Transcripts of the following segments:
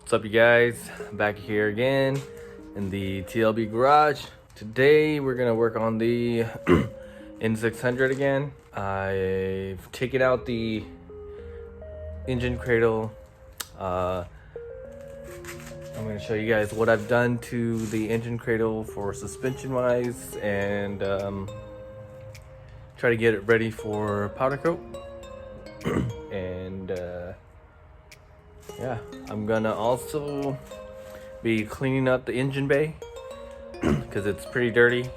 What's up, you guys? Back here again in the TLB garage. Today we're gonna work on the N600 again. I've taken out the engine cradle. I'm gonna show you guys what I've done to the engine cradle for suspension wise, and try to get it ready for powder coat. And yeah, I'm gonna also be cleaning up the engine bay because it's pretty dirty.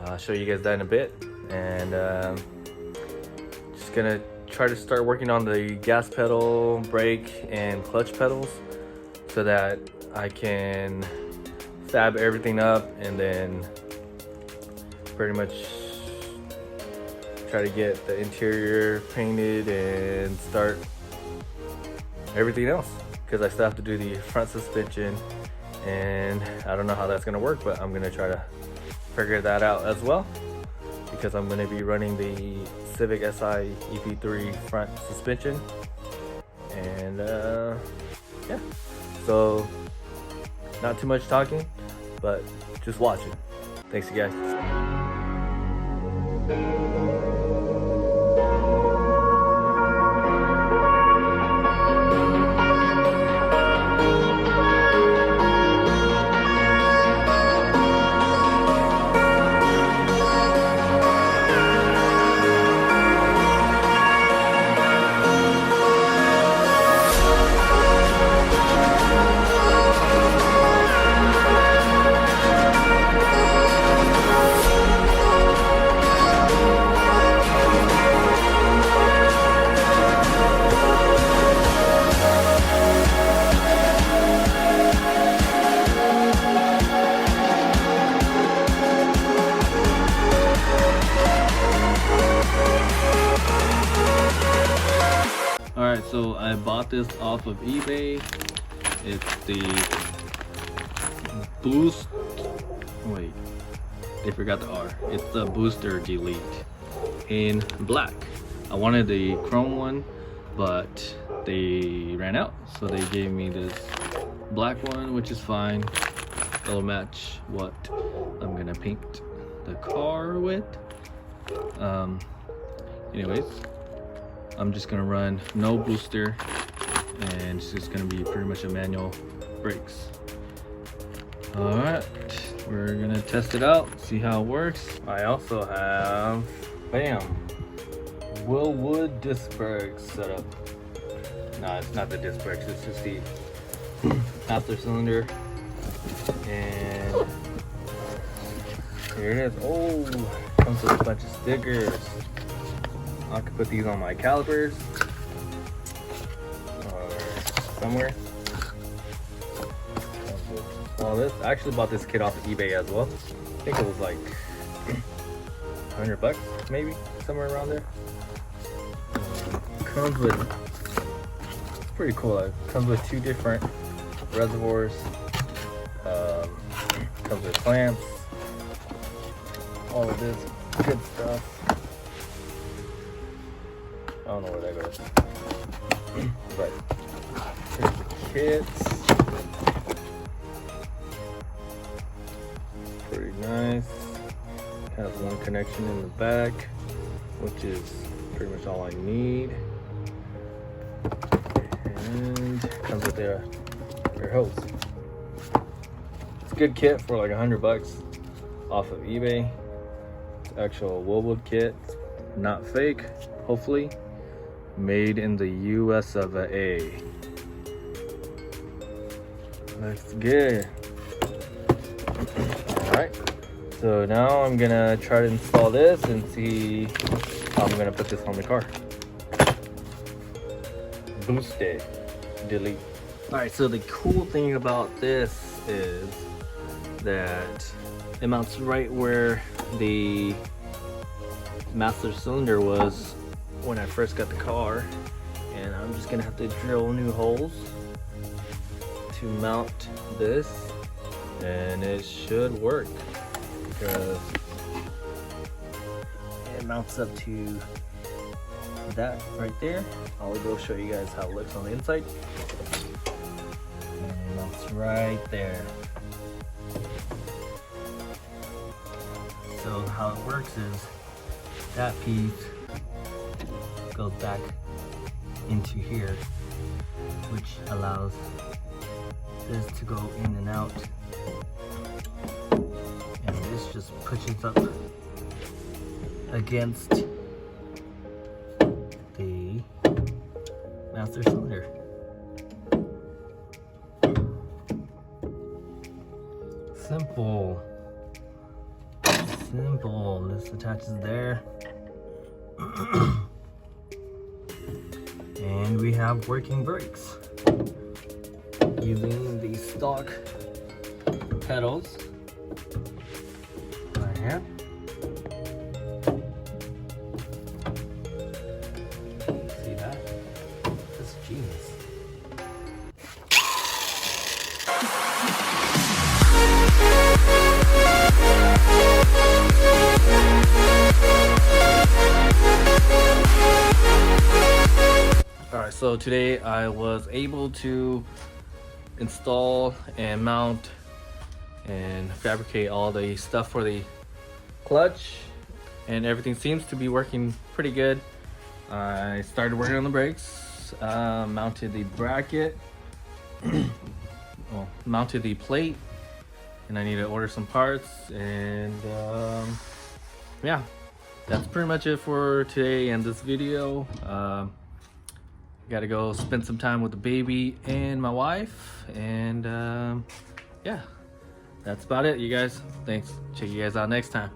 I'll show you guys that in a bit. And just gonna try to start working on the gas pedal, brake, and clutch pedals so that I can fab everything up and then pretty much try to get the interior painted and start everything else, because I still have to do the front suspension, and I don't know how that's gonna work, but I'm gonna try to figure that out as well, because I'm gonna be running the Civic Si EP3 front suspension. And yeah, so not too much talking, but just watching. Thanks, you guys. Alright, so I bought this off of eBay. It's the Boost. Wait, they forgot the R. It's the Booster Delete in black. I wanted the chrome one, but they ran out, so they gave me this black one, which is fine. It'll match what I'm gonna paint the car with. Anyways, I'm just gonna run no booster, and it's just gonna be pretty much a manual brakes. All right, we're gonna test it out, see how it works. I also have, bam, Wilwood disc brakes set up. No, it's not the disc brakes, it's just the master cylinder. And here it is. Oh, comes with a bunch of stickers. I could put these on my calipers or somewhere. Well, I actually bought this kit off of eBay as well. I think it was like $100 maybe, somewhere around there. Comes with, it's pretty cool. It comes with 2 different reservoirs. Comes with clamps, all of this good stuff. I don't know where that goes, but here's the kits. Pretty nice. Has one connection in the back, which is pretty much all I need. And comes with their hose. It's a good kit for like $100 off of eBay. It's actual wilwood kit, not fake, hopefully. Made in the US of A. Looks good. Alright, so now I'm gonna try to install this and see how I'm gonna put this on the car. Boost it, delete. Alright, so the cool thing about this is that it mounts right where the master cylinder was when I first got the car, and I'm just gonna have to drill new holes to mount this, and it should work because it mounts up to that right there. I'll go show you guys how it looks on the inside. right there. So how it works is that piece goes back into here, which allows this to go in and out, and this just pushes up against the master cylinder. Simple. Simple. This attaches there. And we have working brakes using the stock pedals right here. See that? That's genius. Alright, so today I was able to install and mount and fabricate all the stuff for the clutch, and everything seems to be working pretty good. I started working on the brakes, mounted the bracket, well, mounted the plate, and I need to order some parts, and yeah, that's pretty much it for today and this video. Gotta go spend some time with the baby and my wife, and yeah, that's about it, you guys. Thanks. Check you guys out next time.